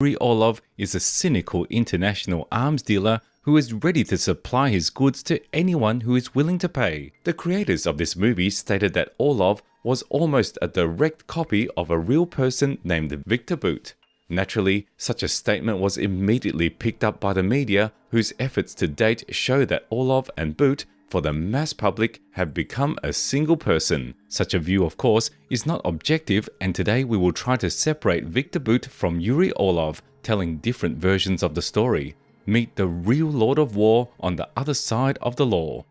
Yuri Orlov is a cynical international arms dealer who is ready to supply his goods to anyone who is willing to pay. The creators of this movie stated that Orlov was almost a direct copy of a real person named Viktor Bout. Naturally, such a statement was immediately picked up by the media, whose efforts to date show that Orlov and Bout, for the mass public, have become a single person. Such a view, of course, is not objective, and today we will try to separate Viktor Bout from Yuri Orlov, telling different versions of the story. Meet the real Lord of War on the other side of the law.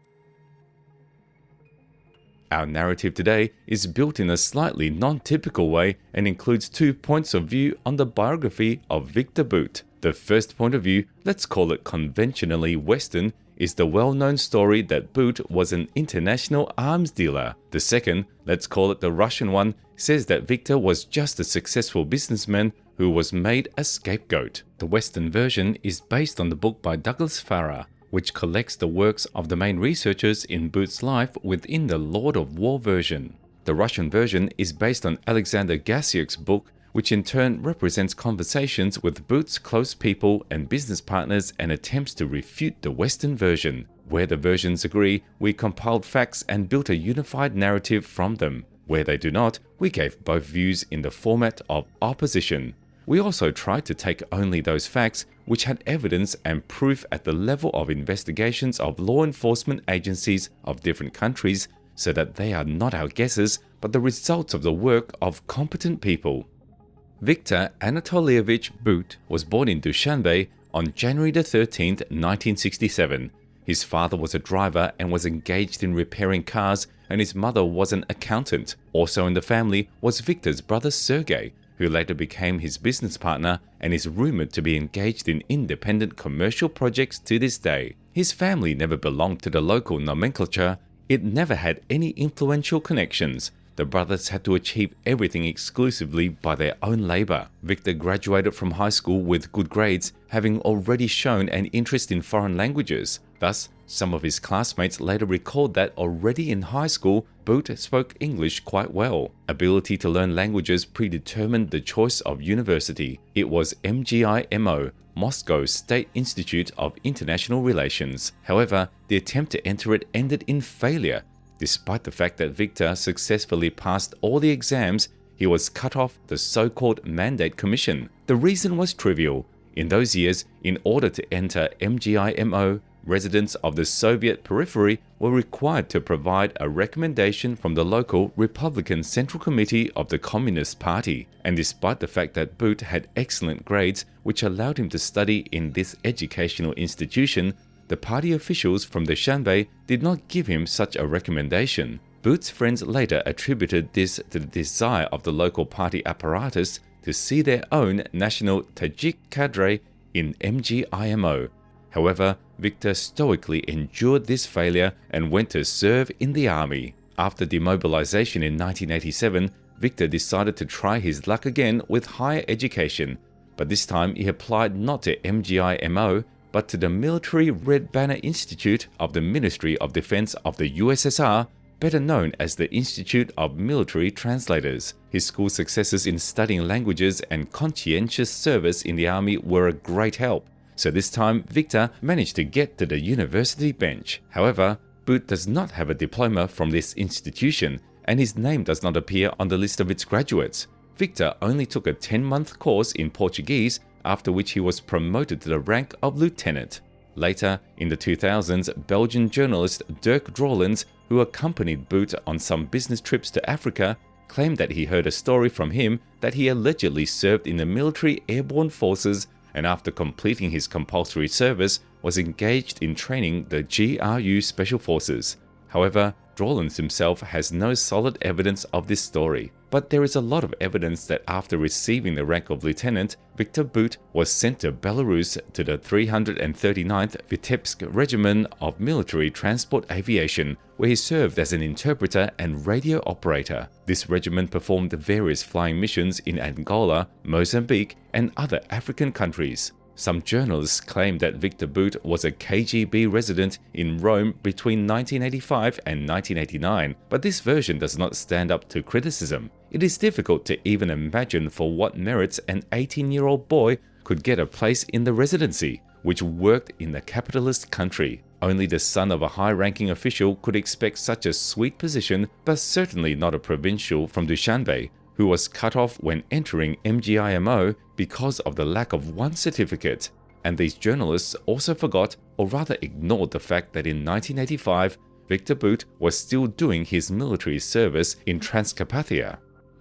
Our narrative today is built in a slightly non-typical way and includes 2 points of view on the biography of Viktor Bout. The first point of view, let's call it conventionally Western, is the well-known story that Bout was an international arms dealer. The second, let's call it the Russian one, says that Viktor was just a successful businessman who was made a scapegoat. The Western version is based on the book by Douglas Farrar, which collects the works of the main researchers in Bout's life within the Lord of War version. The Russian version is based on Alexander Gassiuk's book, which in turn represents conversations with Bout's close people and business partners and attempts to refute the Western version. Where the versions agree, we compiled facts and built a unified narrative from them. Where they do not, we gave both views in the format of opposition. We also tried to take only those facts which had evidence and proof at the level of investigations of law enforcement agencies of different countries, so that they are not our guesses but the results of the work of competent people. Viktor Anatolievich Bout was born in Dushanbe on January 13, 1967. His father was a driver and was engaged in repairing cars, and his mother was an accountant. Also in the family was Viktor's brother Sergei, who later became his business partner and is rumored to be engaged in independent commercial projects to this day. His family never belonged to the local nomenclature. It never had any influential connections. The brothers had to achieve everything exclusively by their own labor. Viktor graduated from high school with good grades, having already shown an interest in foreign languages. Thus, some of his classmates later recalled that already in high school, Bout spoke English quite well. Ability to learn languages predetermined the choice of university. It was MGIMO, Moscow State Institute of International Relations. However, the attempt to enter it ended in failure. Despite the fact that Viktor successfully passed all the exams, he was cut off the so-called Mandate Commission. The reason was trivial. In those years, in order to enter MGIMO, residents of the Soviet periphery were required to provide a recommendation from the local Republican Central Committee of the Communist Party. And despite the fact that Bout had excellent grades, which allowed him to study in this educational institution, the party officials from Dushanbe did not give him such a recommendation. Bout's friends later attributed this to the desire of the local party apparatus to see their own national Tajik cadre in MGIMO. However, Viktor stoically endured this failure and went to serve in the army. After demobilization in 1987, Viktor decided to try his luck again with higher education, but this time he applied not to MGIMO, but to the Military Red Banner Institute of the Ministry of Defense of the USSR, better known as the Institute of Military Translators. His school successes in studying languages and conscientious service in the army were a great help, so this time Viktor managed to get to the university bench. However, Bout does not have a diploma from this institution, and his name does not appear on the list of its graduates. Viktor only took a 10-month course in Portuguese, after which he was promoted to the rank of lieutenant. Later, in the 2000s, Belgian journalist Dirk Drollens, who accompanied Bout on some business trips to Africa, claimed that he heard a story from him that he allegedly served in the military airborne forces and after completing his compulsory service was engaged in training the GRU Special Forces. However, Drollens himself has no solid evidence of this story, but there is a lot of evidence that after receiving the rank of lieutenant, Viktor Bout was sent to Belarus to the 339th Vitebsk Regiment of Military Transport Aviation, where he served as an interpreter and radio operator. This regiment performed various flying missions in Angola, Mozambique, and other African countries. Some journalists claim that Viktor Bout was a KGB resident in Rome between 1985 and 1989, but this version does not stand up to criticism. It is difficult to even imagine for what merits an 18-year-old boy could get a place in the residency, which worked in the capitalist country. Only the son of a high-ranking official could expect such a sweet position, but certainly not a provincial from Dushanbe, who was cut off when entering MGIMO because of the lack of one certificate. And these journalists also forgot, or rather ignored, the fact that in 1985, Viktor Bout was still doing his military service in Transcarpathia.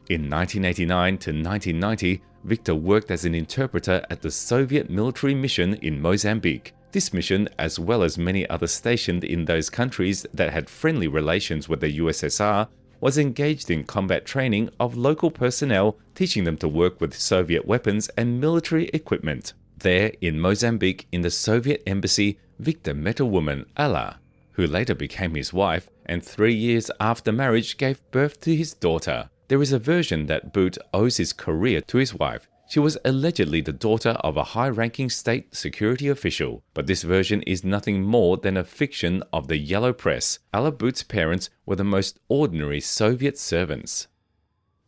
In 1989 to 1990, Viktor worked as an interpreter at the Soviet military mission in Mozambique. This mission, as well as many others stationed in those countries that had friendly relations with the USSR, was engaged in combat training of local personnel, teaching them to work with Soviet weapons and military equipment. There, in Mozambique, in the Soviet embassy, Viktor met a woman, Alla, who later became his wife, and 3 years after marriage gave birth to his daughter. There is a version that Bout owes his career to his wife. She was allegedly the daughter of a high-ranking state security official, but this version is nothing more than a fiction of the yellow press. Alla Bout's parents were the most ordinary Soviet servants.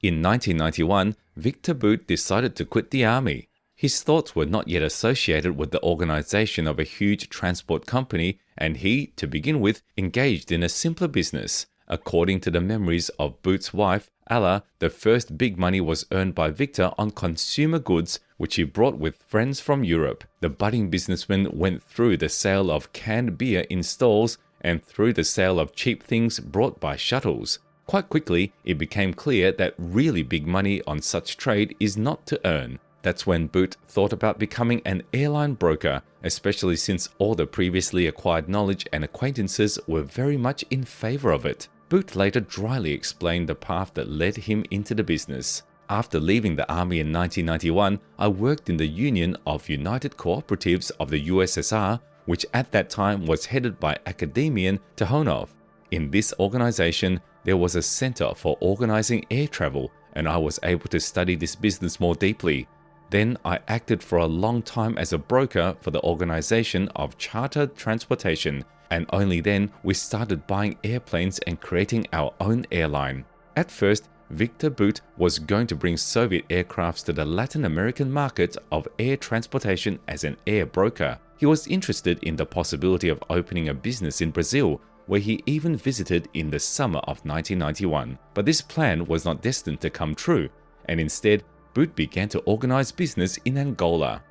In 1991, Viktor Bout decided to quit the army. His thoughts were not yet associated with the organization of a huge transport company, and he, to begin with, engaged in a simpler business. According to the memories of Bout's wife, Alla, the first big money was earned by Viktor on consumer goods, which he brought with friends from Europe. The budding businessman went through the sale of canned beer in stalls and through the sale of cheap things brought by shuttles. Quite quickly, it became clear that really big money on such trade is not to earn. That's when Bout thought about becoming an airline broker, especially since all the previously acquired knowledge and acquaintances were very much in favor of it. Bout later dryly explained the path that led him into the business. After leaving the army in 1991, I worked in the Union of United Cooperatives of the USSR, which at that time was headed by academician Tikhonov. In this organization, there was a center for organizing air travel, and I was able to study this business more deeply. Then I acted for a long time as a broker for the organization of chartered transportation, and only then we started buying airplanes and creating our own airline. At first, Viktor Bout was going to bring Soviet aircrafts to the Latin American market of air transportation as an air broker. He was interested in the possibility of opening a business in Brazil, where he even visited in the summer of 1991. But this plan was not destined to come true, and instead, Bout began to organize business in Angola.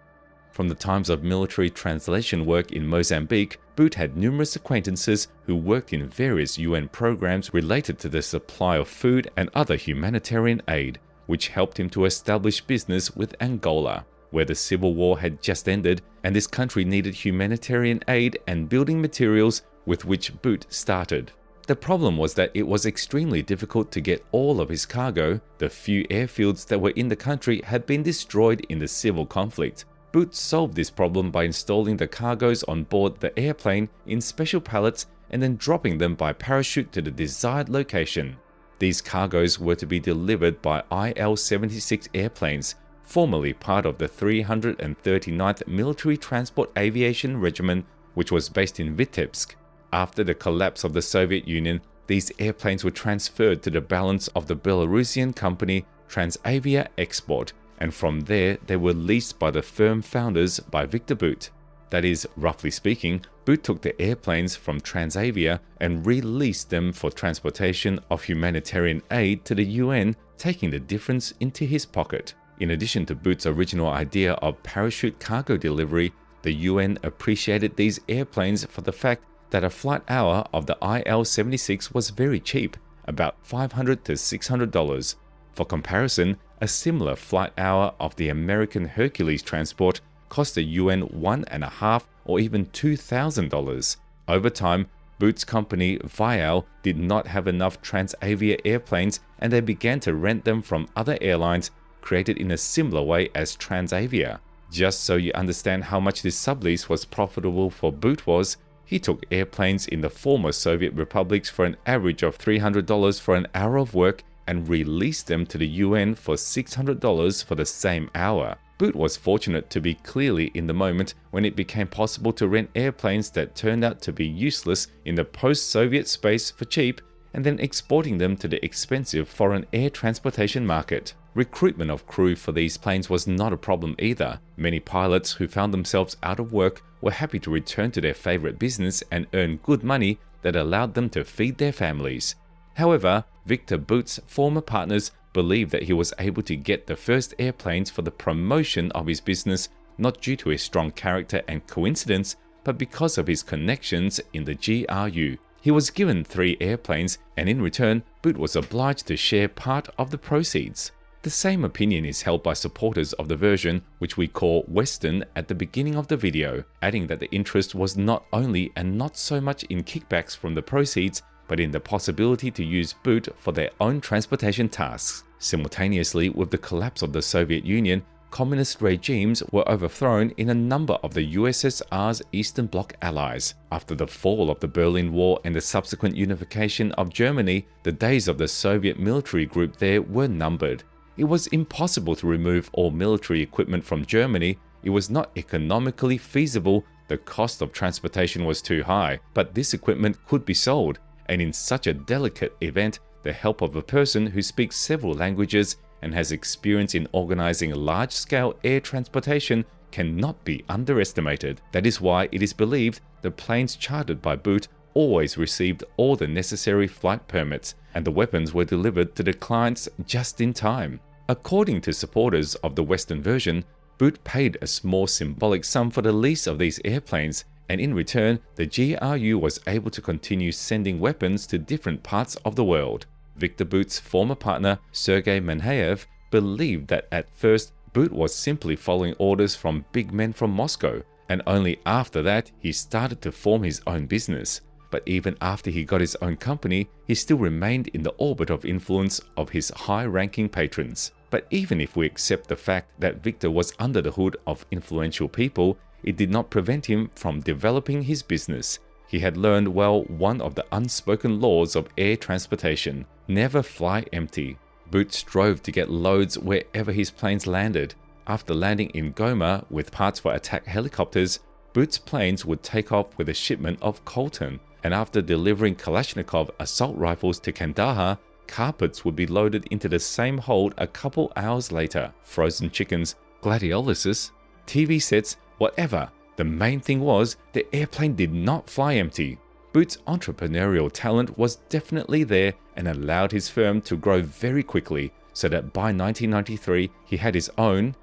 From the times of military translation work in Mozambique, Bout had numerous acquaintances who worked in various UN programs related to the supply of food and other humanitarian aid, which helped him to establish business with Angola, where the civil war had just ended and this country needed humanitarian aid and building materials, with which Bout started. The problem was that it was extremely difficult to get all of his cargo. The few airfields that were in the country had been destroyed in the civil conflict. Bout solved this problem by installing the cargoes on board the airplane in special pallets and then dropping them by parachute to the desired location. These cargoes were to be delivered by IL-76 airplanes, formerly part of the 339th Military Transport Aviation Regiment, which was based in Vitebsk. After the collapse of the Soviet Union, these airplanes were transferred to the balance of the Belarusian company Transavia Export, and from there they were leased by the firm founders by Viktor Bout. That is, roughly speaking, Bout took the airplanes from Transavia and released them for transportation of humanitarian aid to the UN, taking the difference into his pocket. In addition to Bout's original idea of parachute cargo delivery, the UN appreciated these airplanes for the fact that a flight hour of the IL-76 was very cheap, about $500 to $600. For comparison, a similar flight hour of the American Hercules transport cost the UN $1.5 or even $2,000. Over time, Bout's company Vial did not have enough Transavia airplanes, and they began to rent them from other airlines created in a similar way as Transavia. Just so you understand how much this sublease was profitable for Bout was, he took airplanes in the former Soviet republics for an average of $300 for an hour of work and released them to the UN for $600 for the same hour. Bout was fortunate to be clearly in the moment when it became possible to rent airplanes that turned out to be useless in the post-Soviet space for cheap, and then exporting them to the expensive foreign air transportation market. Recruitment of crew for these planes was not a problem either. Many pilots who found themselves out of work were happy to return to their favorite business and earn good money that allowed them to feed their families. However, Victor Bout's former partners believed that he was able to get the first airplanes for the promotion of his business not due to his strong character and coincidence, but because of his connections in the GRU. He was given 3 airplanes, and in return, Bout was obliged to share part of the proceeds. The same opinion is held by supporters of the version which we call Western at the beginning of the video, adding that the interest was not only and not so much in kickbacks from the proceeds, but in the possibility to use Bout for their own transportation tasks. Simultaneously with the collapse of the Soviet Union, communist regimes were overthrown in a number of the USSR's Eastern Bloc allies. After the fall of the Berlin Wall and the subsequent unification of Germany, the days of the Soviet military group there were numbered. It was impossible to remove all military equipment from Germany. It was not economically feasible. The cost of transportation was too high, but this equipment could be sold, and in such a delicate event, the help of a person who speaks several languages and has experience in organizing large-scale air transportation cannot be underestimated. That is why it is believed the planes chartered by Bout always received all the necessary flight permits, and the weapons were delivered to the clients just in time. According to supporters of the Western version, Bout paid a small symbolic sum for the lease of these airplanes, and in return, the GRU was able to continue sending weapons to different parts of the world. Victor Bout's former partner, Sergei Menheyev, believed that at first Bout was simply following orders from big men from Moscow, and only after that he started to form his own business. But even after he got his own company, he still remained in the orbit of influence of his high-ranking patrons. But even if we accept the fact that Victor was under the hood of influential people, it did not prevent him from developing his business. He had learned well one of the unspoken laws of air transportation: never fly empty. Bout strove to get loads wherever his planes landed. After landing in Goma with parts for attack helicopters, Bout's planes would take off with a shipment of coltan, and after delivering Kalashnikov assault rifles to Kandahar, carpets would be loaded into the same hold a couple hours later. Frozen chickens, gladioluses, TV sets, whatever. The main thing was the airplane did not fly empty. Bout's entrepreneurial talent was definitely there and allowed his firm to grow very quickly, so that by 1993 he had his own,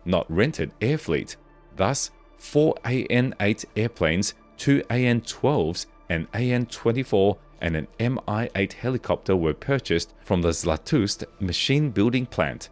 not rented air fleet. Thus, 4 AN-8 airplanes, 2 AN-12s, an AN-24 and an Mi-8 helicopter were purchased from the Zlatoust machine building plant.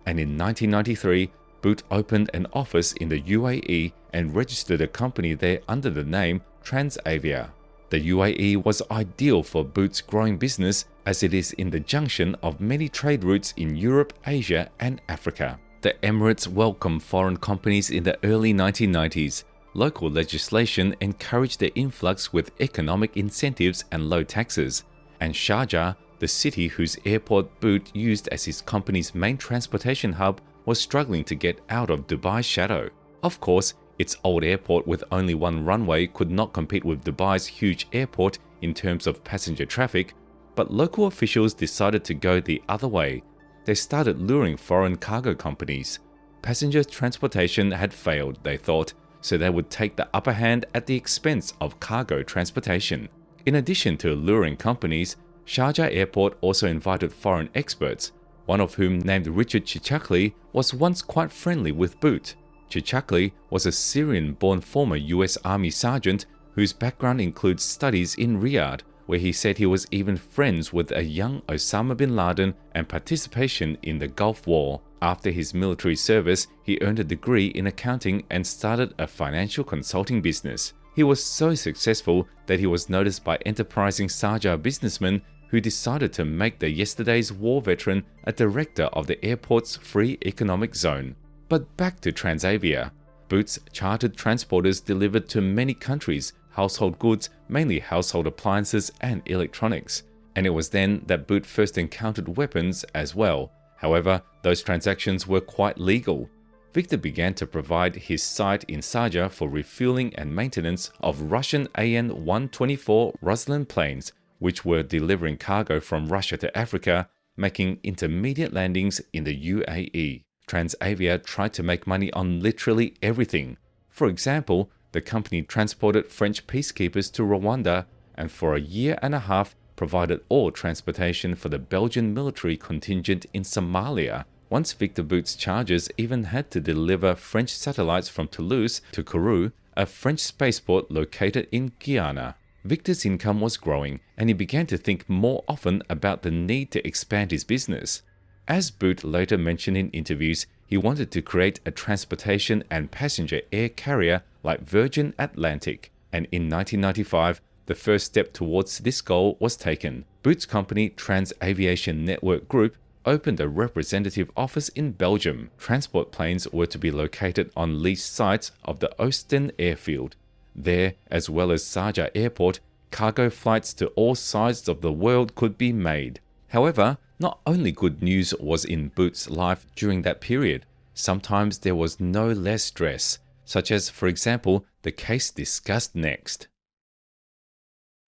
And in 1993, Bout opened an office in the UAE and registered a company there under the name Transavia. The UAE was ideal for Bout's growing business as it is in the junction of many trade routes in Europe, Asia and Africa. The Emirates welcomed foreign companies in the early 1990s. Local legislation encouraged their influx with economic incentives and low taxes, and Sharjah, the city whose airport Bout used as his company's main transportation hub, was struggling to get out of Dubai's shadow. Of course, its old airport with only one runway could not compete with Dubai's huge airport in terms of passenger traffic, but local officials decided to go the other way. They started luring foreign cargo companies. Passenger transportation had failed, they thought, so they would take the upper hand at the expense of cargo transportation. In addition to luring companies, Sharjah Airport also invited foreign experts, one of whom, named Richard Chichakli, was once quite friendly with Bout. Chichakli was a Syrian-born former US Army sergeant whose background includes studies in Riyadh, where he said he was even friends with a young Osama bin Laden and participation in the Gulf War. After his military service, he earned a degree in accounting and started a financial consulting business. He was so successful that he was noticed by enterprising Sharjah businessmen who decided to make the yesterday's war veteran a director of the airport's free economic zone. But back to Transavia. Bout's chartered transporters delivered to many countries household goods, mainly household appliances and electronics. And it was then that Bout first encountered weapons as well. However, those transactions were quite legal. Victor began to provide his site in Sharjah for refueling and maintenance of Russian AN-124 Ruslan planes, which were delivering cargo from Russia to Africa, making intermediate landings in the UAE. Transavia tried to make money on literally everything. For example, the company transported French peacekeepers to Rwanda and for a year and a half provided all transportation for the Belgian military contingent in Somalia. Once Victor Bout's chargers even had to deliver French satellites from Toulouse to Kourou, a French spaceport located in Guyana. Victor's income was growing, and he began to think more often about the need to expand his business. As Bout later mentioned in interviews, he wanted to create a transportation and passenger air carrier like Virgin Atlantic, and in 1995, the first step towards this goal was taken. Bout's company, Transaviation Network Group, opened a representative office in Belgium. Transport planes were to be located on leased sites of the Oosten airfield. There, as well as Sharjah Airport, cargo flights to all sides of the world could be made. However, not only good news was in Bout's life during that period, sometimes there was no less stress, such as, for example, the case discussed next.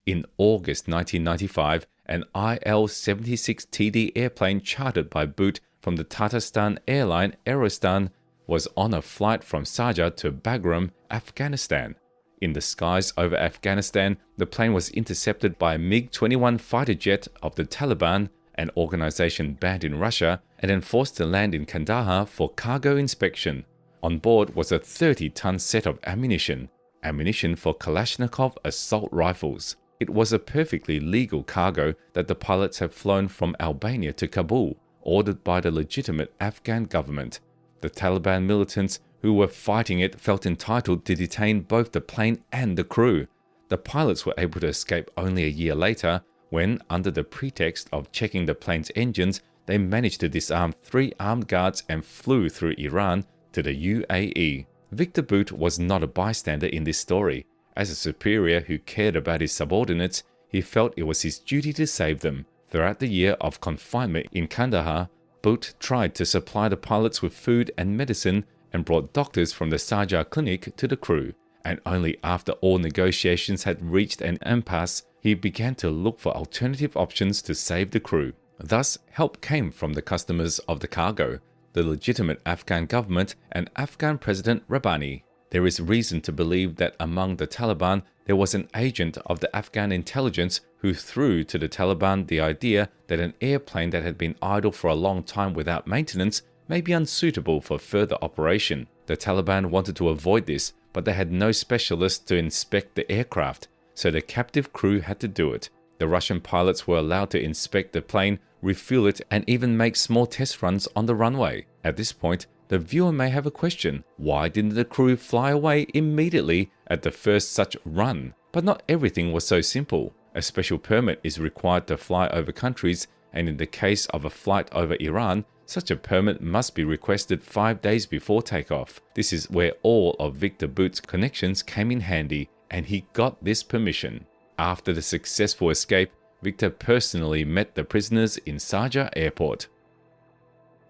In August 1995, an IL-76TD airplane chartered by Bout from the Tatarstan airline Aerostan was on a flight from Sharjah to Bagram, Afghanistan. In the skies over Afghanistan, the plane was intercepted by a MiG-21 fighter jet of the Taliban, an organization banned in Russia, and then forced to land in Kandahar for cargo inspection. On board was a 30-ton set of ammunition for Kalashnikov assault rifles. It was a perfectly legal cargo that the pilots had flown from Albania to Kabul, ordered by the legitimate Afghan government. The Taliban militants who were fighting it felt entitled to detain both the plane and the crew. The pilots were able to escape only a year later when, under the pretext of checking the plane's engines, they managed to disarm 3 armed guards and flew through Iran to the UAE. Victor Bout was not a bystander in this story. As a superior who cared about his subordinates, he felt it was his duty to save them. Throughout the year of confinement in Kandahar, Bout tried to supply the pilots with food and medicine and brought doctors from the Sharjah clinic to the crew. And only after all negotiations had reached an impasse, he began to look for alternative options to save the crew. Thus, help came from the customers of the cargo, the legitimate Afghan government and Afghan President Rabbani. There is reason to believe that among the Taliban, there was an agent of the Afghan intelligence who threw to the Taliban the idea that an airplane that had been idle for a long time without maintenance may be unsuitable for further operation. The Taliban wanted to avoid this, but they had no specialists to inspect the aircraft, so the captive crew had to do it. The Russian pilots were allowed to inspect the plane, refuel it, and even make small test runs on the runway. At this point, the viewer may have a question: why didn't the crew fly away immediately at the first such run? But not everything was so simple. A special permit is required to fly over countries, and in the case of a flight over Iran, such a permit must be requested 5 days before takeoff. This is where all of Victor Bout's connections came in handy, and he got this permission. After the successful escape, Victor personally met the prisoners in Sharjah Airport.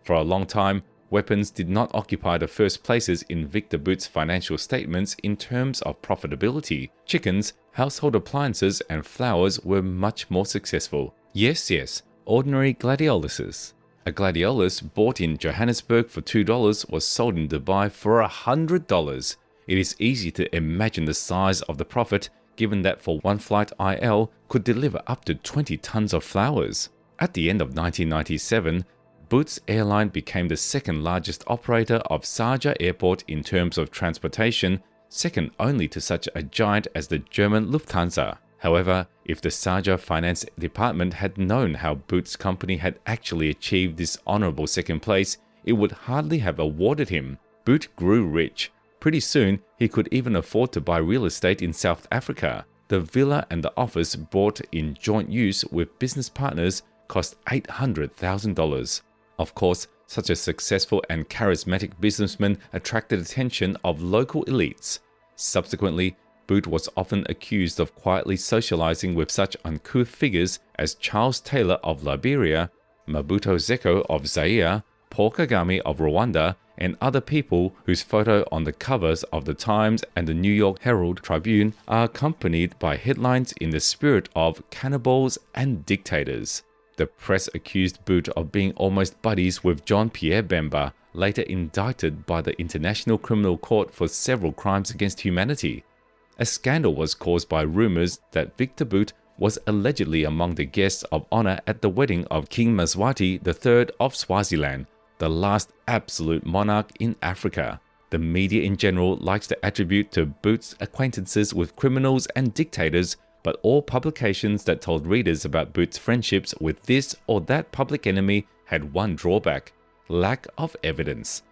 For a long time, weapons did not occupy the first places in Victor Bout's financial statements in terms of profitability. Chickens, household appliances, and flowers were much more successful. Yes, ordinary gladioluses. A gladiolus bought in Johannesburg for $2 was sold in Dubai for $100. It is easy to imagine the size of the profit, given that for one flight IL could deliver up to 20 tons of flowers. At the end of 1997, Bout's airline became the second largest operator of Sharjah Airport in terms of transportation, second only to such a giant as the German Lufthansa. However, if the Sharjah Finance Department had known how Bout's company had actually achieved this honorable second place, it would hardly have awarded him. Bout grew rich. Pretty soon, he could even afford to buy real estate in South Africa. The villa and the office bought in joint use with business partners cost $800,000. Of course, such a successful and charismatic businessman attracted attention of local elites. Subsequently, Bout was often accused of quietly socializing with such uncouth figures as Charles Taylor of Liberia, Mobutu Seko of Zaire, Paul Kagame of Rwanda, and other people whose photo on the covers of the Times and the New York Herald Tribune are accompanied by headlines in the spirit of cannibals and dictators. The press accused Bout of being almost buddies with Jean-Pierre Bemba, later indicted by the International Criminal Court for several crimes against humanity. A scandal was caused by rumors that Victor Bout was allegedly among the guests of honor at the wedding of King Mswati III of Swaziland, the last absolute monarch in Africa. The media in general likes to attribute to Bout's acquaintances with criminals and dictators, but all publications that told readers about Bout's friendships with this or that public enemy had one drawback: lack of evidence.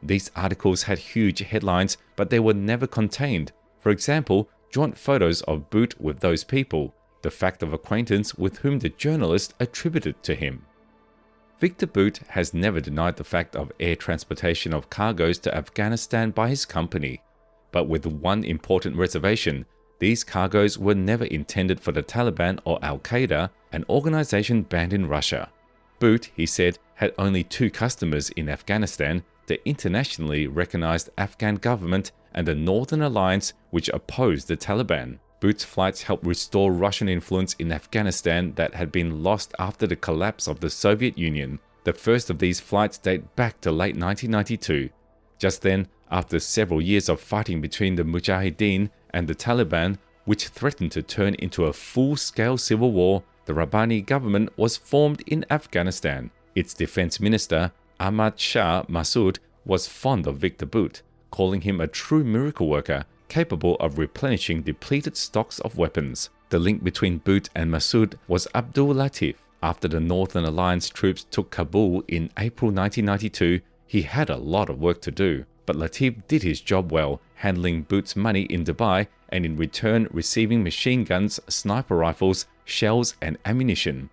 These articles had huge headlines, but they were never contained. For example, joint photos of Bout with those people, the fact of acquaintance with whom the journalist attributed to him. Victor Bout has never denied the fact of air transportation of cargoes to Afghanistan by his company, but with one important reservation: these cargoes were never intended for the Taliban or Al-Qaeda, an organization banned in Russia. Bout, he said, had only two customers in Afghanistan: the internationally recognized Afghan government and the Northern Alliance, which opposed the Taliban. Bout's flights helped restore Russian influence in Afghanistan that had been lost after the collapse of the Soviet Union. The first of these flights date back to late 1992. Just then, after several years of fighting between the Mujahideen and the Taliban, which threatened to turn into a full-scale civil war, the Rabbani government was formed in Afghanistan. Its defense minister, Ahmad Shah Massoud, was fond of Victor Bout, calling him a true miracle worker, capable of replenishing depleted stocks of weapons. The link between Bout and Massoud was Abdul Latif. After the Northern Alliance troops took Kabul in April 1992, he had a lot of work to do, but Latif did his job well, handling Bout's money in Dubai and in return receiving machine guns, sniper rifles, shells and ammunition.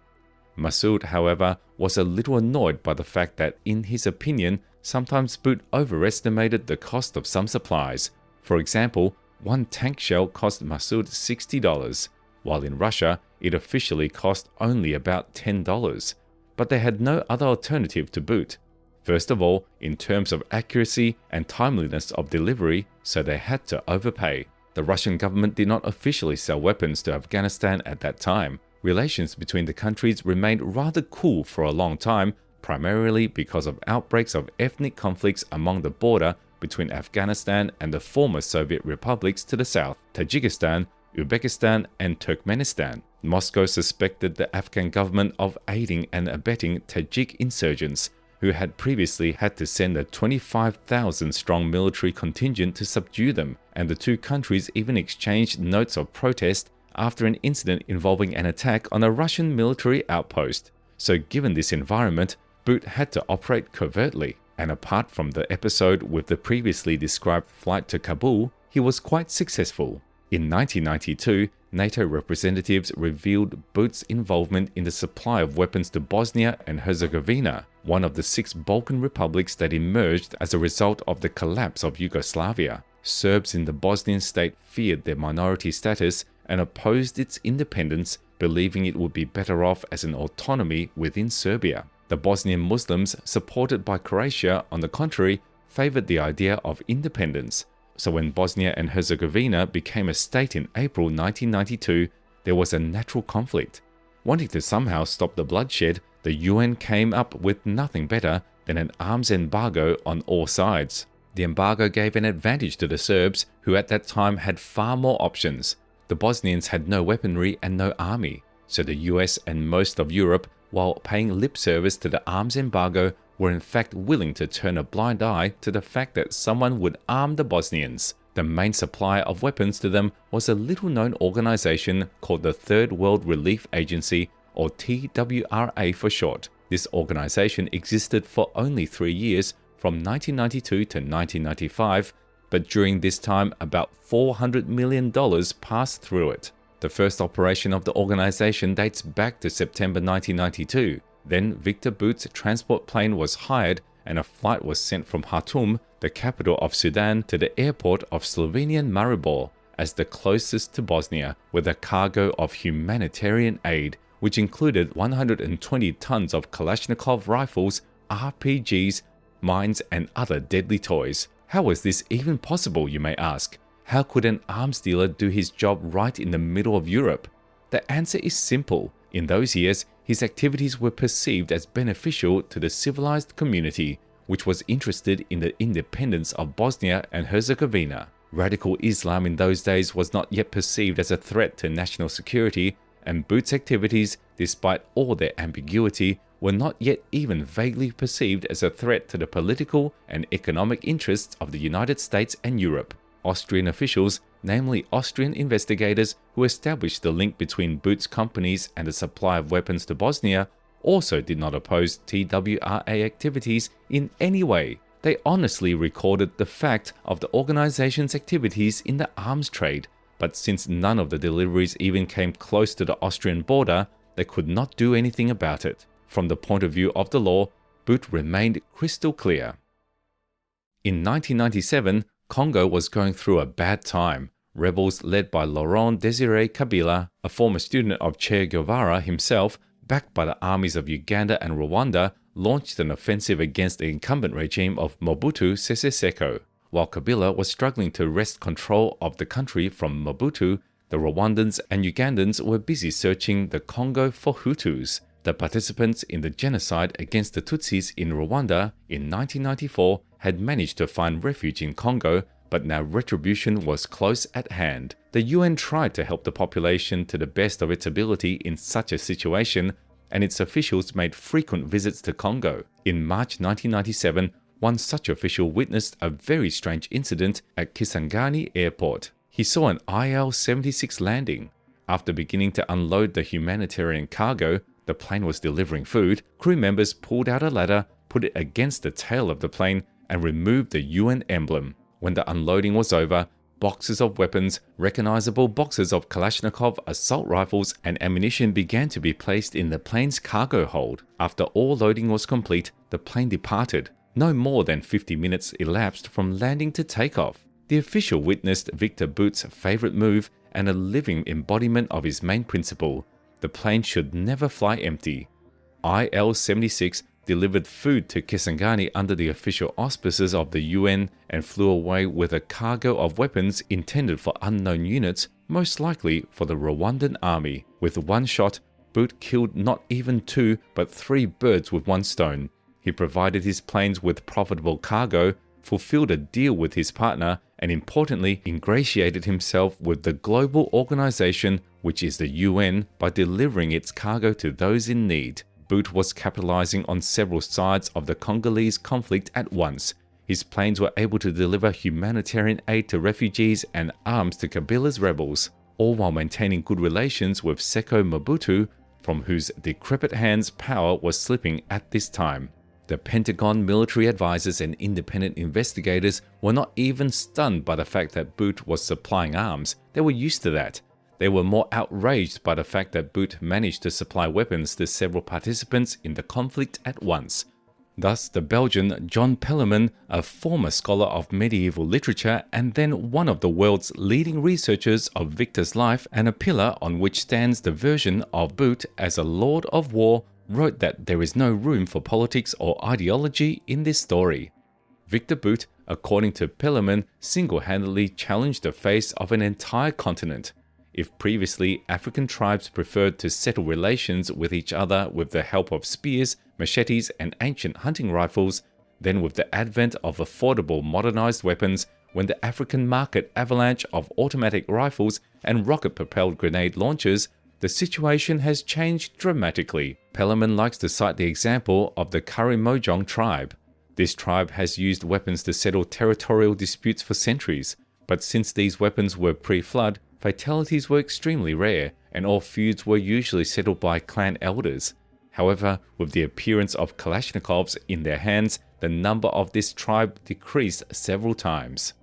Massoud, however, was a little annoyed by the fact that, in his opinion, sometimes Bout overestimated the cost of some supplies. For example, one tank shell cost Massoud $60, while in Russia it officially cost only about $10. But they had no other alternative to Bout. First of all, in terms of accuracy and timeliness of delivery, so they had to overpay. The Russian government did not officially sell weapons to Afghanistan at that time. Relations between the countries remained rather cool for a long time, primarily because of outbreaks of ethnic conflicts along the border between Afghanistan and the former Soviet republics to the south, Tajikistan, Uzbekistan, and Turkmenistan. Moscow suspected the Afghan government of aiding and abetting Tajik insurgents, who had previously had to send a 25,000-strong military contingent to subdue them, and the two countries even exchanged notes of protest after an incident involving an attack on a Russian military outpost. So given this environment, Bout had to operate covertly, and apart from the episode with the previously described flight to Kabul, he was quite successful. In 1992, NATO representatives revealed Bout's involvement in the supply of weapons to Bosnia and Herzegovina, one of the 6 Balkan republics that emerged as a result of the collapse of Yugoslavia. Serbs in the Bosnian state feared their minority status and opposed its independence, believing it would be better off as an autonomy within Serbia. The Bosnian Muslims, supported by Croatia, on the contrary, favored the idea of independence. So when Bosnia and Herzegovina became a state in April 1992, there was a natural conflict. Wanting to somehow stop the bloodshed, the UN came up with nothing better than an arms embargo on all sides. The embargo gave an advantage to the Serbs, who at that time had far more options. The Bosnians had no weaponry and no army, so the US and most of Europe, while paying lip service to the arms embargo, were in fact willing to turn a blind eye to the fact that someone would arm the Bosnians. The main supplier of weapons to them was a little-known organization called the Third World Relief Agency, or TWRA for short. This organization existed for only 3 years, from 1992 to 1995, but during this time about $400 million passed through it. The first operation of the organization dates back to September 1992. Then Victor Bout's transport plane was hired and a flight was sent from Khartoum, the capital of Sudan, to the airport of Slovenian Maribor, as the closest to Bosnia, with a cargo of humanitarian aid, which included 120 tons of Kalashnikov rifles, RPGs, mines and other deadly toys. How was this even possible, you may ask? How could an arms dealer do his job right in the middle of Europe? The answer is simple. In those years, his activities were perceived as beneficial to the civilized community, which was interested in the independence of Bosnia and Herzegovina. Radical Islam in those days was not yet perceived as a threat to national security, and Bout's activities, despite all their ambiguity, were not yet even vaguely perceived as a threat to the political and economic interests of the United States and Europe. Austrian officials, namely Austrian investigators who established the link between Bout's companies and the supply of weapons to Bosnia, also did not oppose TWRA activities in any way. They honestly recorded the fact of the organization's activities in the arms trade, but since none of the deliveries even came close to the Austrian border, they could not do anything about it. From the point of view of the law, Bout remained crystal clear. In 1997, Congo was going through a bad time. Rebels led by Laurent Désiré Kabila, a former student of Che Guevara himself, backed by the armies of Uganda and Rwanda, launched an offensive against the incumbent regime of Mobutu Sese Seko. While Kabila was struggling to wrest control of the country from Mobutu, the Rwandans and Ugandans were busy searching the Congo for Hutus. The participants in the genocide against the Tutsis in Rwanda in 1994 had managed to find refuge in Congo, but now retribution was close at hand. The UN tried to help the population to the best of its ability in such a situation, and its officials made frequent visits to Congo. In March 1997, one such official witnessed a very strange incident at Kisangani Airport. He saw an IL-76 landing. After beginning to unload the humanitarian cargo, the plane was delivering food. Crew members pulled out a ladder, put it against the tail of the plane, and removed the UN emblem. When the unloading was over, boxes of weapons, recognizable boxes of Kalashnikov assault rifles, and ammunition began to be placed in the plane's cargo hold. After all loading was complete, the plane departed. No more than 50 minutes elapsed from landing to takeoff. The official witnessed Victor Bout's favorite move and a living embodiment of his main principle: the plane should never fly empty. IL-76 delivered food to Kisangani under the official auspices of the UN and flew away with a cargo of weapons intended for unknown units, most likely for the Rwandan army. With one shot, Bout killed not even 2 but 3 birds with one stone. He provided his planes with profitable cargo, fulfilled a deal with his partner, and importantly ingratiated himself with the global organization, which is the UN, by delivering its cargo to those in need. Bout was capitalizing on several sides of the Congolese conflict at once. His planes were able to deliver humanitarian aid to refugees and arms to Kabila's rebels, all while maintaining good relations with Seko Mobutu, from whose decrepit hands power was slipping at this time. The Pentagon military advisors and independent investigators were not even stunned by the fact that Bout was supplying arms. They were used to that. They were more outraged by the fact that Bout managed to supply weapons to several participants in the conflict at once. Thus, the Belgian John Pelleman, a former scholar of medieval literature and then one of the world's leading researchers of Victor's life and a pillar on which stands the version of Bout as a lord of war, wrote that there is no room for politics or ideology in this story. Victor Bout, according to Pelleman, single-handedly challenged the face of an entire continent. If previously African tribes preferred to settle relations with each other with the help of spears, machetes, and ancient hunting rifles, then with the advent of affordable modernized weapons, when the African market avalanche of automatic rifles and rocket-propelled grenade launchers, the situation has changed dramatically. Pelleman likes to cite the example of the Karimojong tribe. This tribe has used weapons to settle territorial disputes for centuries, but since these weapons were pre-flood, fatalities were extremely rare, and all feuds were usually settled by clan elders. However, with the appearance of Kalashnikovs in their hands, the number of this tribe decreased several times.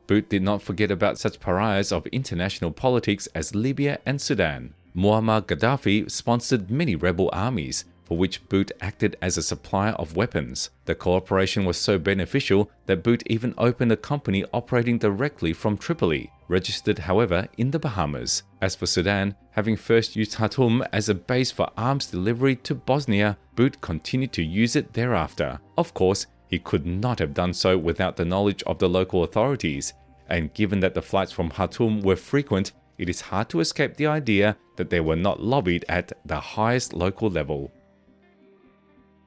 Bout did not forget about such pariahs of international politics as Libya and Sudan. Muammar Gaddafi sponsored many rebel armies, for which Bout acted as a supplier of weapons. The cooperation was so beneficial that Bout even opened a company operating directly from Tripoli, registered however in the Bahamas. As for Sudan, having first used Khartoum as a base for arms delivery to Bosnia, Bout continued to use it thereafter. Of course, he could not have done so without the knowledge of the local authorities, and given that the flights from Khartoum were frequent, it is hard to escape the idea that they were not lobbied at the highest local level.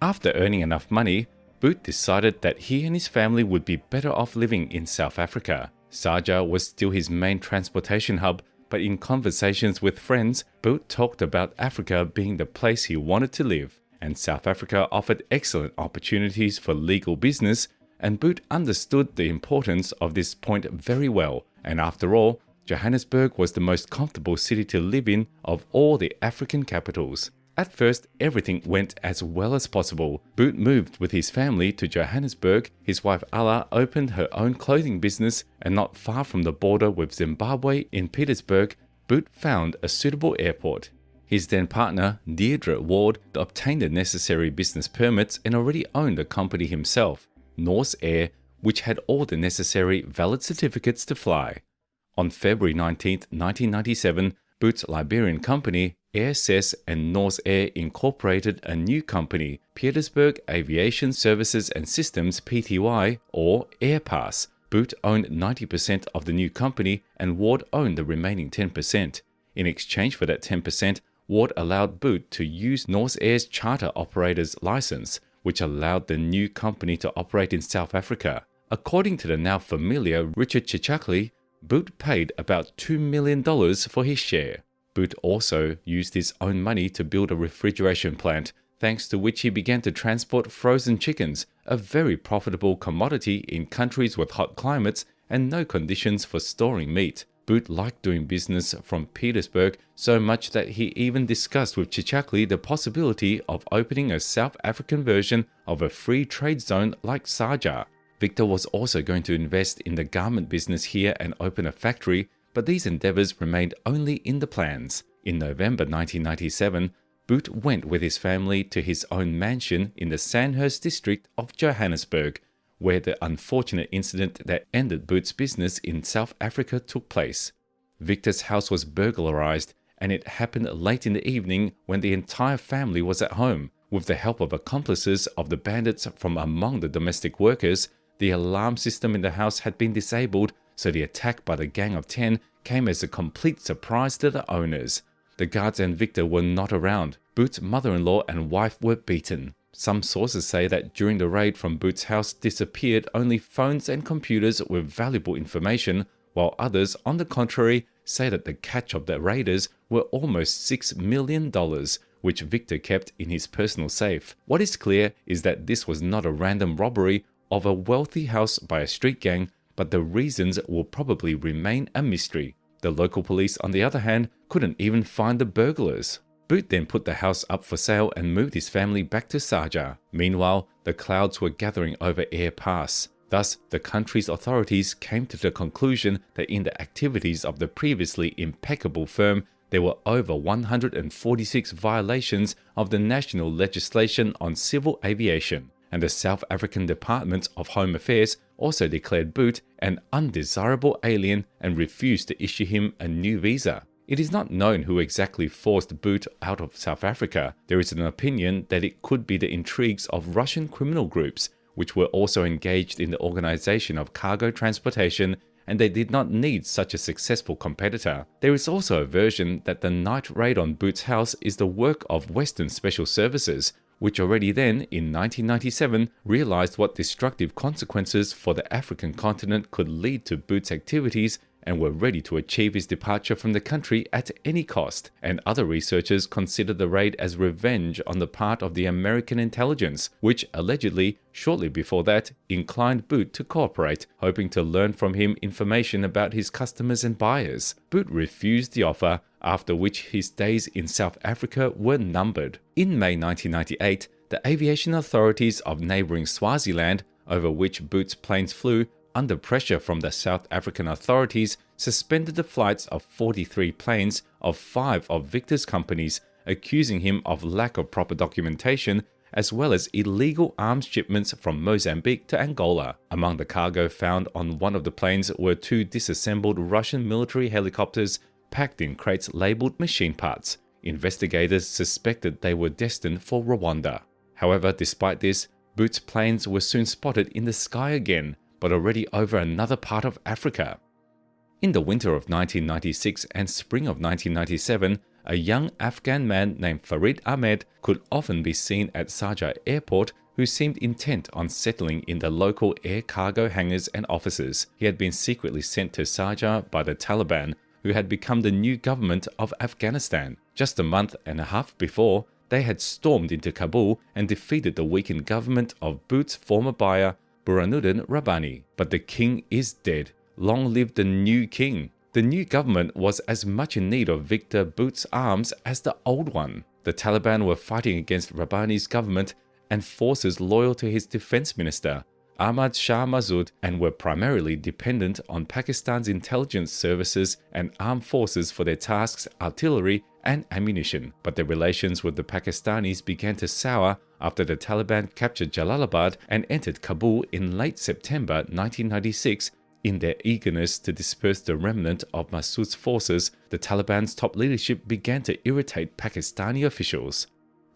After earning enough money, Bout decided that he and his family would be better off living in South Africa. Sharjah was still his main transportation hub, but in conversations with friends, Bout talked about Africa being the place he wanted to live, and South Africa offered excellent opportunities for legal business, and Bout understood the importance of this point very well, and after all, Johannesburg was the most comfortable city to live in of all the African capitals. At first, everything went as well as possible. Bout moved with his family to Johannesburg. His wife Ala opened her own clothing business, and not far from the border with Zimbabwe in Pietersburg, Bout found a suitable airport. His then partner, Deirdre Ward, obtained the necessary business permits and already owned a company himself, Norse Air, which had all the necessary valid certificates to fly. On February 19, 1997, Bout's Liberian company, AirSes and Norse Air incorporated a new company, Pietersburg Aviation Services and Systems Pty, or AirPass. Bout owned 90% of the new company and Ward owned the remaining 10%. In exchange for that 10%, Ward allowed Bout to use Norse Air's charter operator's license, which allowed the new company to operate in South Africa. According to the now familiar Richard Chichakli, Bout paid about $2 million for his share. Bout also used his own money to build a refrigeration plant, thanks to which he began to transport frozen chickens, a very profitable commodity in countries with hot climates and no conditions for storing meat. Bout liked doing business from Pietersburg so much that he even discussed with Chichakli the possibility of opening a South African version of a free trade zone like Sharjah. Viktor was also going to invest in the garment business here and open a factory, but these endeavors remained only in the plans. In November 1997, Bout went with his family to his own mansion in the Sandhurst district of Johannesburg, where the unfortunate incident that ended Bout's business in South Africa took place. Viktor's house was burglarized, and it happened late in the evening when the entire family was at home. With the help of accomplices of the bandits from among the domestic workers, the alarm system in the house had been disabled, so the attack by the Gang of 10 came as a complete surprise to the owners. The guards and Viktor were not around. Bout's mother-in-law and wife were beaten. Some sources say that during the raid from Bout's house disappeared only phones and computers with valuable information, while others, on the contrary, say that the catch of the raiders were almost $6 million, which Viktor kept in his personal safe. What is clear is that this was not a random robbery of a wealthy house by a street gang, but the reasons will probably remain a mystery. The local police, on the other hand, couldn't even find the burglars. Bout then put the house up for sale and moved his family back to Sharjah. Meanwhile, the clouds were gathering over AirPass. Thus, the country's authorities came to the conclusion that in the activities of the previously impeccable firm, there were over 146 violations of the national legislation on civil aviation, and the South African Department of Home Affairs also declared Bout an undesirable alien and refused to issue him a new visa. It is not known who exactly forced Bout out of South Africa. There is an opinion that it could be the intrigues of Russian criminal groups, which were also engaged in the organization of cargo transportation, and they did not need such a successful competitor. There is also a version that the night raid on Bout's house is the work of Western Special Services, which already then, in 1997, realized what destructive consequences for the African continent could lead to Bout's activities and were ready to achieve his departure from the country at any cost. And other researchers consider the raid as revenge on the part of the American intelligence, which allegedly, shortly before that, inclined Bout to cooperate, hoping to learn from him information about his customers and buyers. Bout refused the offer, after which his days in South Africa were numbered. In May 1998, the aviation authorities of neighboring Swaziland, over which Bout's planes flew, under pressure from the South African authorities, suspended the flights of 43 planes of 5 of Viktor's companies, accusing him of lack of proper documentation, as well as illegal arms shipments from Mozambique to Angola. Among the cargo found on one of the planes were 2 disassembled Russian military helicopters packed in crates labeled machine parts. Investigators suspected they were destined for Rwanda. However, despite this, Bout's planes were soon spotted in the sky again, but already over another part of Africa. In the winter of 1996 and spring of 1997, a young Afghan man named Farid Ahmed could often be seen at Sharjah airport who seemed intent on settling in the local air cargo hangars and offices. He had been secretly sent to Sharjah by the Taliban, who had become the new government of Afghanistan. Just a month and a half before, they had stormed into Kabul and defeated the weakened government of Bout's former buyer, Burhanuddin Rabbani. But the king is dead. Long live the new king. The new government was as much in need of Viktor Bout's arms as the old one. The Taliban were fighting against Rabbani's government and forces loyal to his defense minister, Ahmad Shah Massoud, and were primarily dependent on Pakistan's intelligence services and armed forces for their tasks, artillery, and ammunition. But their relations with the Pakistanis began to sour after the Taliban captured Jalalabad and entered Kabul in late September 1996. In their eagerness to disperse the remnant of Massoud's forces, the Taliban's top leadership began to irritate Pakistani officials.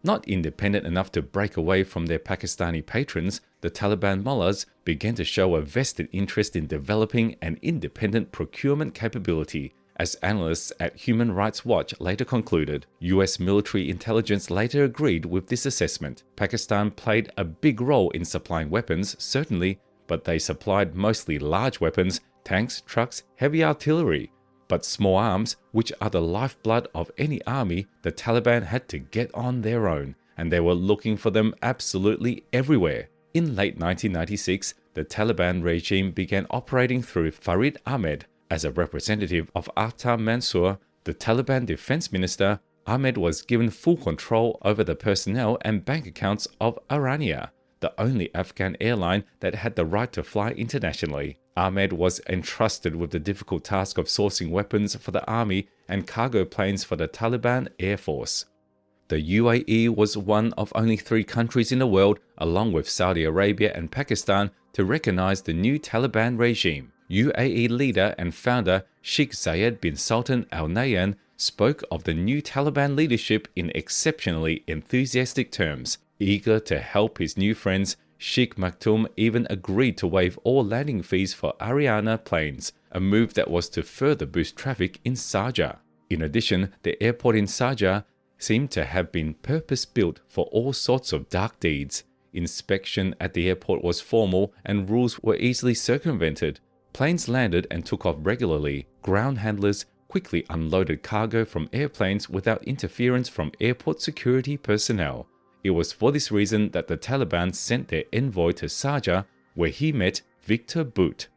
Not independent enough to break away from their Pakistani patrons, the Taliban mullahs began to show a vested interest in developing an independent procurement capability, as analysts at Human Rights Watch later concluded. US military intelligence later agreed with this assessment. Pakistan played a big role in supplying weapons, certainly, but they supplied mostly large weapons, tanks, trucks, heavy artillery. But small arms, which are the lifeblood of any army, the Taliban had to get on their own, and they were looking for them absolutely everywhere. In late 1996, the Taliban regime began operating through Farid Ahmed. As a representative of Atta Mansour, the Taliban defense minister, Ahmed was given full control over the personnel and bank accounts of Arania, the only Afghan airline that had the right to fly internationally. Ahmed was entrusted with the difficult task of sourcing weapons for the army and cargo planes for the Taliban Air Force. The UAE was one of only 3 countries in the world, along with Saudi Arabia and Pakistan, to recognize the new Taliban regime. UAE leader and founder Sheikh Zayed bin Sultan Al Nahyan spoke of the new Taliban leadership in exceptionally enthusiastic terms. Eager to help his new friends, Sheikh Maktoum even agreed to waive all landing fees for Ariana planes, a move that was to further boost traffic in Sharjah. In addition, the airport in Sharjah seemed to have been purpose-built for all sorts of dark deeds. Inspection at the airport was formal and rules were easily circumvented. Planes landed and took off regularly. Ground handlers quickly unloaded cargo from airplanes without interference from airport security personnel. It was for this reason that the Taliban sent their envoy to Sharjah, where he met Viktor Bout.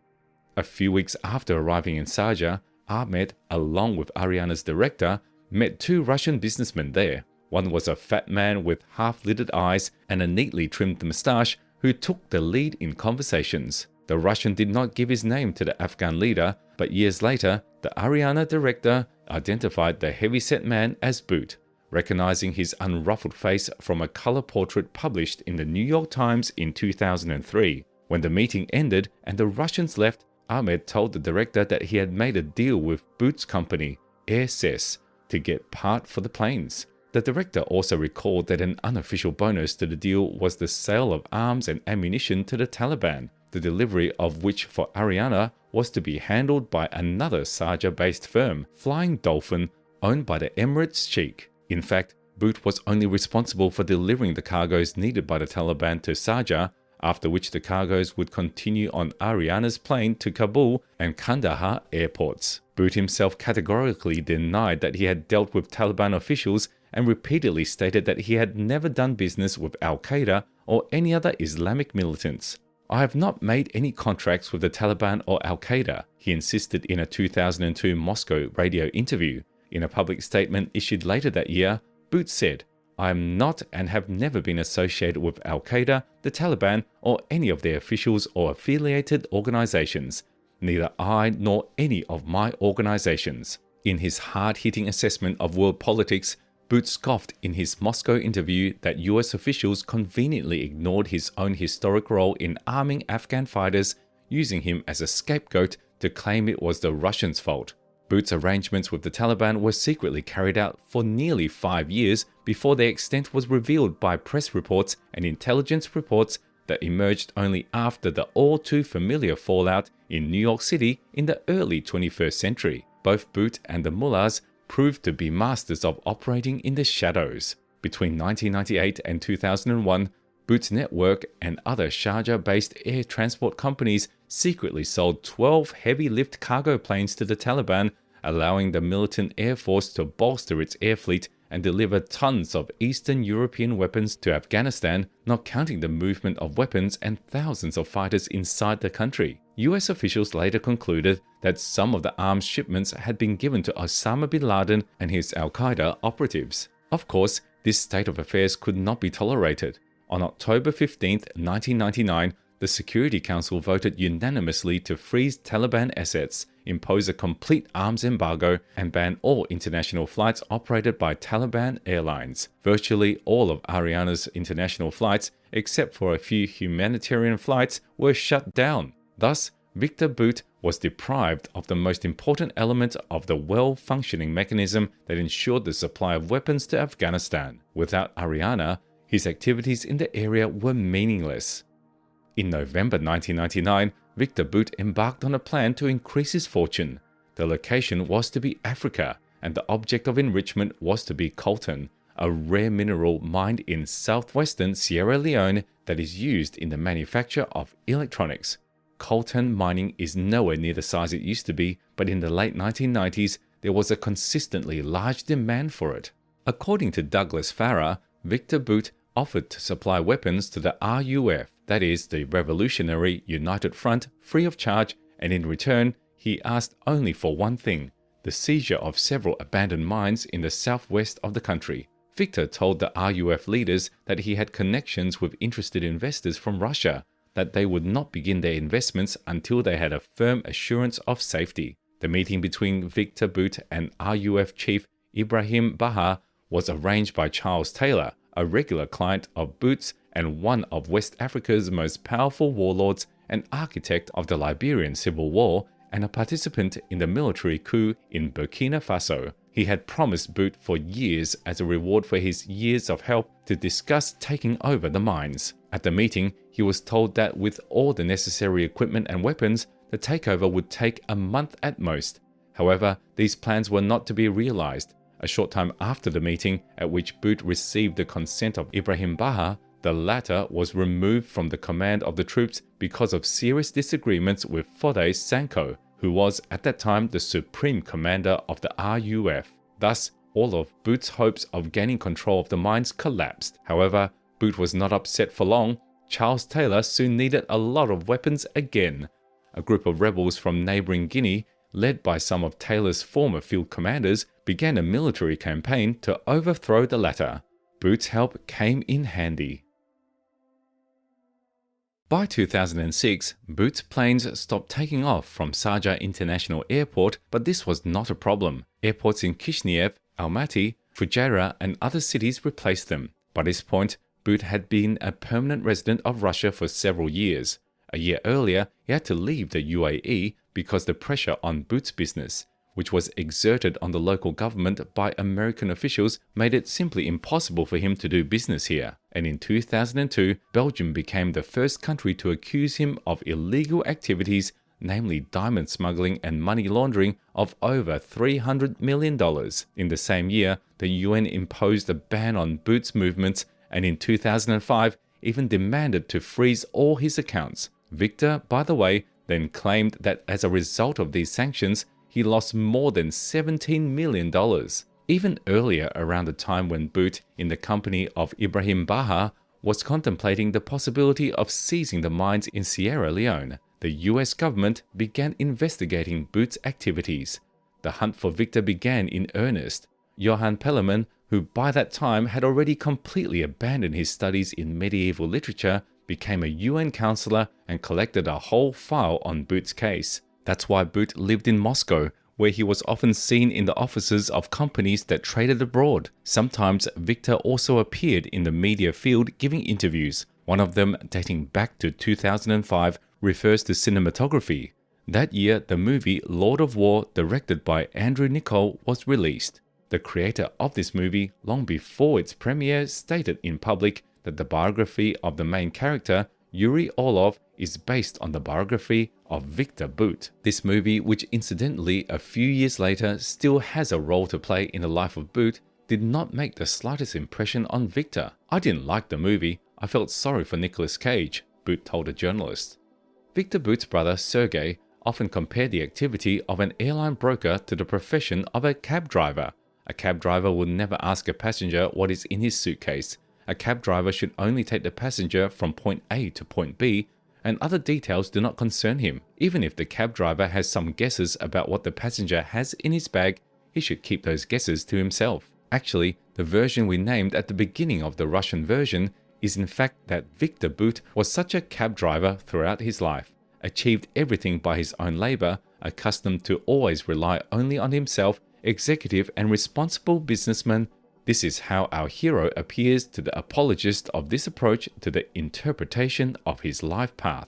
A few weeks after arriving in Sharjah, Ahmed, along with Ariana's director, met 2 Russian businessmen there. One was a fat man with half-lidded eyes and a neatly trimmed moustache who took the lead in conversations. The Russian did not give his name to the Afghan leader, but years later, the Ariana director identified the heavy-set man as Bout, recognizing his unruffled face from a color portrait published in the New York Times in 2003. When the meeting ended and the Russians left, Ahmed told the director that he had made a deal with Bout's company, AirSes, to get part for the planes. The director also recalled that an unofficial bonus to the deal was the sale of arms and ammunition to the Taliban, the delivery of which for Ariana was to be handled by another Sharjah-based firm, Flying Dolphin, owned by the Emirates Sheikh. In fact, Bout was only responsible for delivering the cargoes needed by the Taliban to Sharjah, after which the cargoes would continue on Ariana's plane to Kabul and Kandahar airports. Bout himself categorically denied that he had dealt with Taliban officials and repeatedly stated that he had never done business with Al-Qaeda or any other Islamic militants. "I have not made any contracts with the Taliban or Al-Qaeda," he insisted in a 2002 Moscow radio interview. In a public statement issued later that year, Bout said, "I am not and have never been associated with Al-Qaeda, the Taliban, or any of their officials or affiliated organizations. Neither I nor any of my organizations." In his hard-hitting assessment of world politics, Bout scoffed in his Moscow interview that US officials conveniently ignored his own historic role in arming Afghan fighters, using him as a scapegoat to claim it was the Russians' fault. Bout's arrangements with the Taliban were secretly carried out for nearly 5 years before their extent was revealed by press reports and intelligence reports that emerged only after the all-too-familiar fallout in New York City in the early 21st century. Both Bout and the mullahs proved to be masters of operating in the shadows. Between 1998 and 2001, Bout's network and other Sharjah-based air transport companies secretly sold 12 heavy-lift cargo planes to the Taliban, allowing the militant air force to bolster its air fleet and deliver tons of Eastern European weapons to Afghanistan, not counting the movement of weapons and thousands of fighters inside the country. US officials later concluded that some of the arms shipments had been given to Osama bin Laden and his al-Qaeda operatives. Of course, this state of affairs could not be tolerated. On October 15, 1999, the Security Council voted unanimously to freeze Taliban assets, impose a complete arms embargo, and ban all international flights operated by Taliban airlines. Virtually all of Ariana's international flights, except for a few humanitarian flights, were shut down. Thus, Viktor Bout was deprived of the most important element of the well-functioning mechanism that ensured the supply of weapons to Afghanistan. Without Ariana, his activities in the area were meaningless. In November 1999, Viktor Bout embarked on a plan to increase his fortune. The location was to be Africa, and the object of enrichment was to be coltan, a rare mineral mined in southwestern Sierra Leone that is used in the manufacture of electronics. Coltan mining is nowhere near the size it used to be, but in the late 1990s, there was a consistently large demand for it. According to Douglas Farrar, Viktor Bout offered to supply weapons to the RUF, that is, the Revolutionary United Front, free of charge, and in return, he asked only for one thing: the seizure of several abandoned mines in the southwest of the country. Viktor told the RUF leaders that he had connections with interested investors from Russia, that they would not begin their investments until they had a firm assurance of safety. The meeting between Viktor Bout and RUF chief Ibrahim Baha was arranged by Charles Taylor, a regular client of Bout's and one of West Africa's most powerful warlords, an architect of the Liberian Civil War, and a participant in the military coup in Burkina Faso. He had promised Bout for years as a reward for his years of help to discuss taking over the mines. At the meeting, he was told that with all the necessary equipment and weapons, the takeover would take a month at most. However, these plans were not to be realized. A short time after the meeting, at which Bout received the consent of Ibrahim Baha, the latter was removed from the command of the troops because of serious disagreements with Foday Sanko, who was at that time the supreme commander of the RUF. Thus, all of Bout's hopes of gaining control of the mines collapsed. However, Bout was not upset for long. Charles Taylor soon needed a lot of weapons again. A group of rebels from neighboring Guinea, led by some of Taylor's former field commanders, began a military campaign to overthrow the latter. Bout's help came in handy. By 2006, Bout's planes stopped taking off from Sharjah International Airport, but this was not a problem. Airports in Kishinev, Almaty, Fujairah, and other cities replaced them. By this point, Bout had been a permanent resident of Russia for several years. A year earlier, he had to leave the UAE because the pressure on Bout's business, which was exerted on the local government by American officials, made it simply impossible for him to do business here. And in 2002, Belgium became the first country to accuse him of illegal activities, namely diamond smuggling and money laundering, of over $300 million. In the same year, the UN imposed a ban on Bout's movements, and in 2005, even demanded to freeze all his accounts. Viktor, by the way, then claimed that as a result of these sanctions, he lost more than $17 million. Even earlier, around the time when Bout, in the company of Ibrahim Baha, was contemplating the possibility of seizing the mines in Sierra Leone, the US government began investigating Bout's activities. The hunt for Viktor began in earnest. Johann Pellermann, who by that time had already completely abandoned his studies in medieval literature, became a UN counselor and collected a whole file on Bout's case. That's why Bout lived in Moscow, where he was often seen in the offices of companies that traded abroad. Sometimes Viktor also appeared in the media field giving interviews. One of them, dating back to 2005, refers to cinematography. That year, the movie Lord of War, directed by Andrew Niccol, was released. The creator of this movie, long before its premiere, stated in public that the biography of the main character, Yuri Orlov, is based on the biography of Victor Bout. This movie, which incidentally a few years later still has a role to play in the life of Bout, did not make the slightest impression on Victor. "I didn't like the movie. I felt sorry for Nicolas Cage," Bout told a journalist. Victor Bout's brother Sergei often compared the activity of an airline broker to the profession of a cab driver. A cab driver will never ask a passenger what is in his suitcase. A cab driver should only take the passenger from point A to point B, and other details do not concern him. Even if the cab driver has some guesses about what the passenger has in his bag, he should keep those guesses to himself. Actually, the version we named at the beginning of the Russian version is in fact that Victor Bout was such a cab driver throughout his life, achieved everything by his own labor, accustomed to always rely only on himself, executive and responsible businessman. This is how our hero appears to the apologist of this approach to the interpretation of his life path.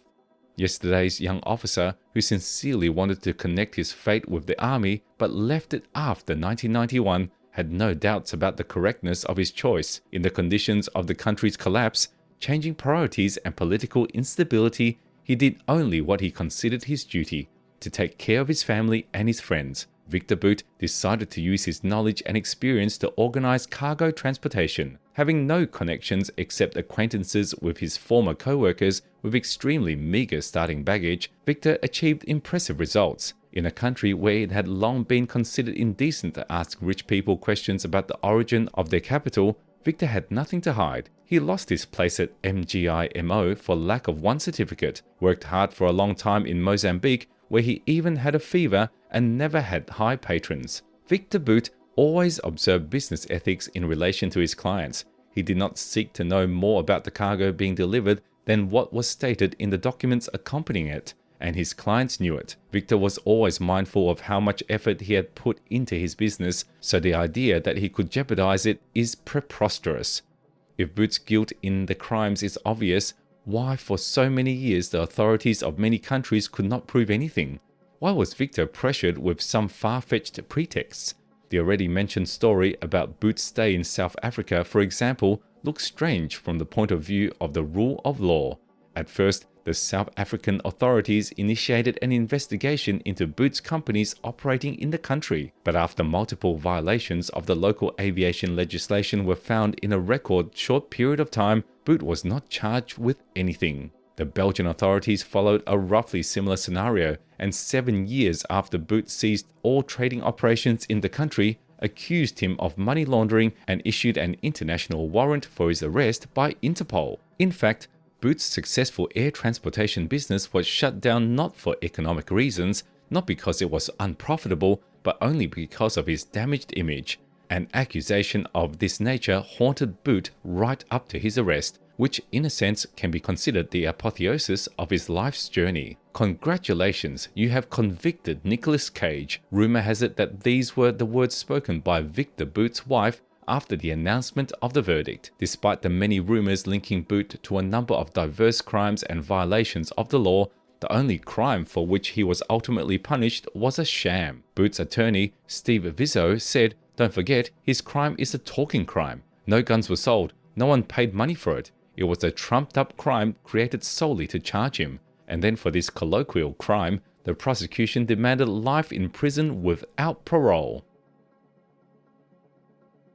Yesterday's young officer who sincerely wanted to connect his fate with the army but left it after 1991 had no doubts about the correctness of his choice. In the conditions of the country's collapse, changing priorities and political instability, he did only what he considered his duty, to take care of his family and his friends. Victor Bout decided to use his knowledge and experience to organize cargo transportation. Having no connections except acquaintances with his former co-workers with extremely meager starting baggage, Victor achieved impressive results. In a country where it had long been considered indecent to ask rich people questions about the origin of their capital, Victor had nothing to hide. He lost his place at MGIMO for lack of one certificate, worked hard for a long time in Mozambique, where he even had a fever and never had high patrons. Victor Bout always observed business ethics in relation to his clients. He did not seek to know more about the cargo being delivered than what was stated in the documents accompanying it, and his clients knew it. Victor was always mindful of how much effort he had put into his business, so the idea that he could jeopardize it is preposterous. If Bout's guilt in the crimes is obvious, why for so many years the authorities of many countries could not prove anything? Why was Victor pressured with some far-fetched pretexts? The already mentioned story about Bout's stay in South Africa, for example, looks strange from the point of view of the rule of law. At first, the South African authorities initiated an investigation into Bout's companies operating in the country, but after multiple violations of the local aviation legislation were found in a record short period of time, Bout was not charged with anything. The Belgian authorities followed a roughly similar scenario, and 7 years after Bout ceased all trading operations in the country, accused him of money laundering and issued an international warrant for his arrest by Interpol. In fact, Bout's successful air transportation business was shut down not for economic reasons, not because it was unprofitable, but only because of his damaged image. An accusation of this nature haunted Bout right up to his arrest, which in a sense can be considered the apotheosis of his life's journey. Congratulations, you have convicted Nicolas Cage. Rumor has it that these were the words spoken by Victor Bout's wife after the announcement of the verdict. Despite the many rumors linking Bout to a number of diverse crimes and violations of the law, the only crime for which he was ultimately punished was a sham. Bout's attorney, Steve Vizzo, said, "Don't forget, his crime is a talking crime. No guns were sold, no one paid money for it. It was a trumped-up crime created solely to charge him. And then for this colloquial crime, the prosecution demanded life in prison without parole."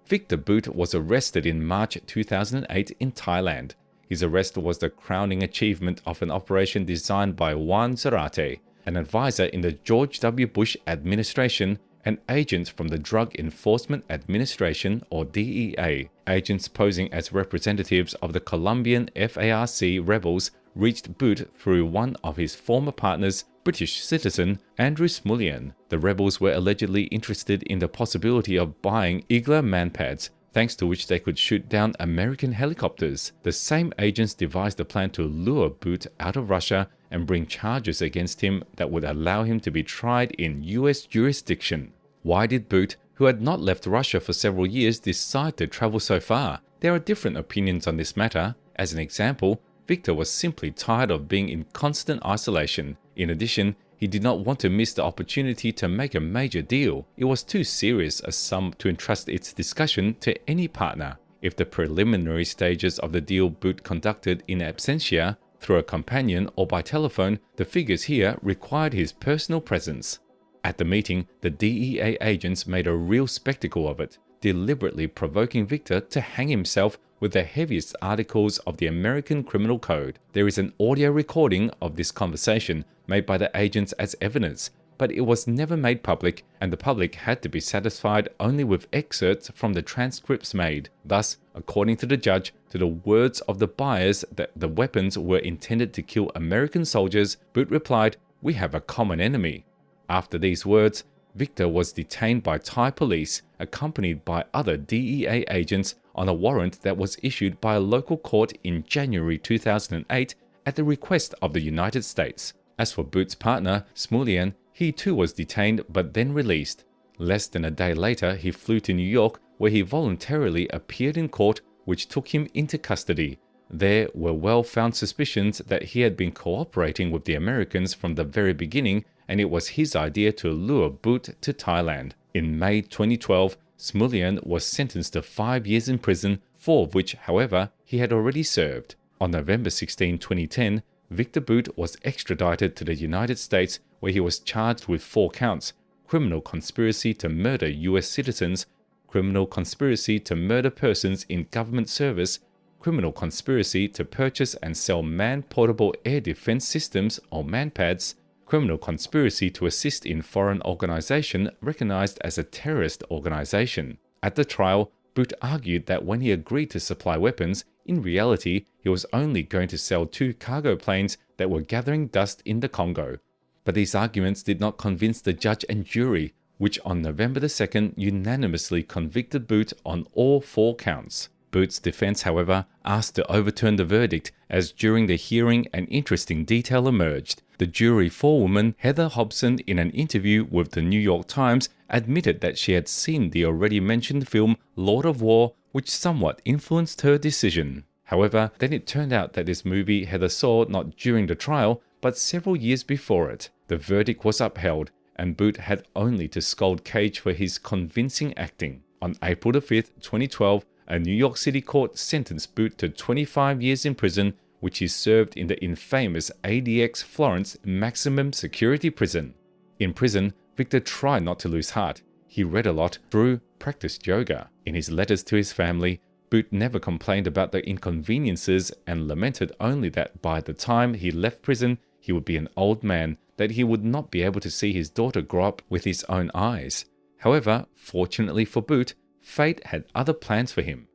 Victor Bout was arrested in March 2008 in Thailand. His arrest was the crowning achievement of an operation designed by Juan Zarate, an advisor in the George W. Bush administration and agents from the Drug Enforcement Administration, or DEA. Agents posing as representatives of the Colombian FARC rebels reached Bout through one of his former partners, British citizen Andrew Smulyan. The rebels were allegedly interested in the possibility of buying Igla manpads, thanks to which they could shoot down American helicopters. The same agents devised a plan to lure Bout out of Russia and bring charges against him that would allow him to be tried in US jurisdiction. Why did Bout, who had not left Russia for several years, decide to travel so far? There are different opinions on this matter. As an example, Victor was simply tired of being in constant isolation. In addition, he did not want to miss the opportunity to make a major deal. It was too serious a sum to entrust its discussion to any partner. If the preliminary stages of the deal Bout conducted in absentia, through a companion or by telephone, the figures here required his personal presence. At the meeting, the DEA agents made a real spectacle of it, deliberately provoking Viktor to hang himself with the heaviest articles of the American Criminal Code. There is an audio recording of this conversation made by the agents as evidence, but it was never made public, and the public had to be satisfied only with excerpts from the transcripts made. Thus, according to the judge, to the words of the buyers that the weapons were intended to kill American soldiers, Bout replied, "We have a common enemy." After these words, Viktor was detained by Thai police, accompanied by other DEA agents on a warrant that was issued by a local court in January 2008 at the request of the United States. As for Bout's partner, Smulian, he too was detained but then released. Less than a day later, he flew to New York, where he voluntarily appeared in court, which took him into custody. There were well-founded suspicions that he had been cooperating with the Americans from the very beginning, and it was his idea to lure Bout to Thailand. In May 2012, Smulian was sentenced to 5 years in prison, 4 of which, however, he had already served. On November 16, 2010, Viktor Bout was extradited to the United States, where he was charged with 4 counts: criminal conspiracy to murder US citizens, criminal conspiracy to murder persons in government service, criminal conspiracy to purchase and sell man-portable air defense systems or MANPADS, criminal conspiracy to assist in foreign organization recognized as a terrorist organization. At the trial, Bout argued that when he agreed to supply weapons, in reality, he was only going to sell 2 cargo planes that were gathering dust in the Congo. But these arguments did not convince the judge and jury, which on November 2nd unanimously convicted Bout on all 4 counts. Bout's defense, however, asked to overturn the verdict, as during the hearing an interesting detail emerged. The jury forewoman Heather Hobson, in an interview with the New York Times, admitted that she had seen the already mentioned film Lord of War, which somewhat influenced her decision. However, then it turned out that this movie Heather saw not during the trial, but several years before it. The verdict was upheld, and Bout had only to scold Cage for his convincing acting. On April 5th, 2012, a New York City court sentenced Bout to 25 years in prison, which he served in the infamous ADX Florence maximum security prison. In prison, Viktor tried not to lose heart. He read a lot, drew, practiced yoga. In his letters to his family, Bout never complained about the inconveniences and lamented only that by the time he left prison, he would be an old man, that he would not be able to see his daughter grow up with his own eyes. However, fortunately for Bout, fate had other plans for him.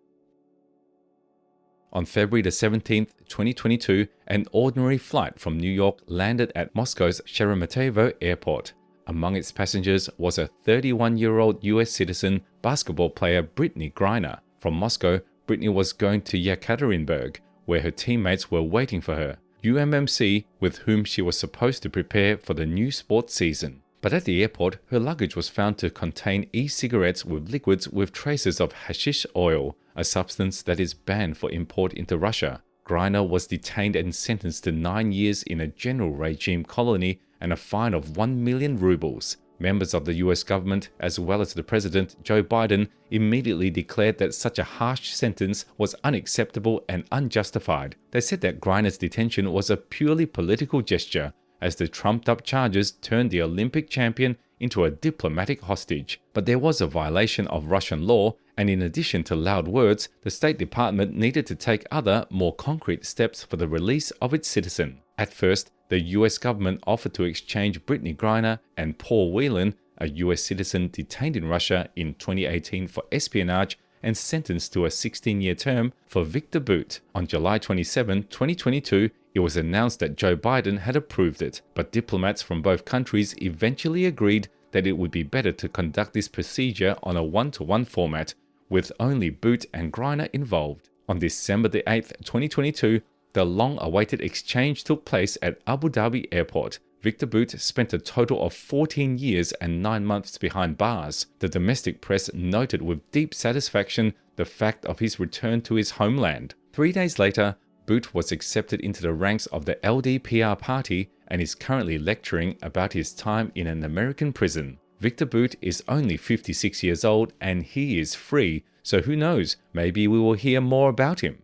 On February 17, 2022, an ordinary flight from New York landed at Moscow's Sheremetyevo Airport. Among its passengers was a 31-year-old US citizen basketball player Brittany Griner. From Moscow, Brittany was going to Yekaterinburg, where her teammates were waiting for her, UMMC, with whom she was supposed to prepare for the new sports season. But at the airport, her luggage was found to contain e-cigarettes with liquids with traces of hashish oil, a substance that is banned for import into Russia. Griner was detained and sentenced to 9 years in a general regime colony and a fine of 1 million rubles. Members of the US government, as well as the President Joe Biden, immediately declared that such a harsh sentence was unacceptable and unjustified. They said that Griner's detention was a purely political gesture, as the trumped-up charges turned the Olympic champion into a diplomatic hostage. But there was a violation of Russian law, and in addition to loud words, the State Department needed to take other, more concrete steps for the release of its citizen. At first, the US government offered to exchange Brittany Griner and Paul Whelan, a US citizen detained in Russia in 2018 for espionage and sentenced to a 16-year term, for Viktor Bout. On July 27, 2022, it was announced that Joe Biden had approved it, but diplomats from both countries eventually agreed that it would be better to conduct this procedure on a one-to-one format, with only Bout and Griner involved. On December 8, 2022, the long-awaited exchange took place at Abu Dhabi Airport. Viktor Bout spent a total of 14 years and 9 months behind bars. The domestic press noted with deep satisfaction the fact of his return to his homeland. 3 days later, Bout was accepted into the ranks of the LDPR party and is currently lecturing about his time in an American prison. Viktor Bout is only 56 years old and he is free, so who knows, maybe we will hear more about him.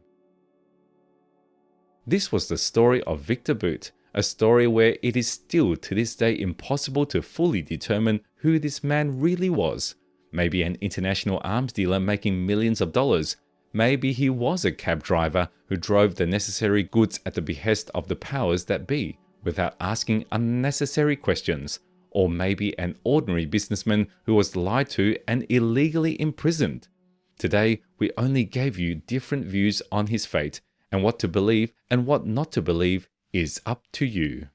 This was the story of Victor Bout, a story where it is still to this day impossible to fully determine who this man really was. Maybe an international arms dealer making millions of dollars. Maybe he was a cab driver who drove the necessary goods at the behest of the powers that be, without asking unnecessary questions. Or maybe an ordinary businessman who was lied to and illegally imprisoned. Today, we only gave you different views on his fate, and what to believe and what not to believe is up to you.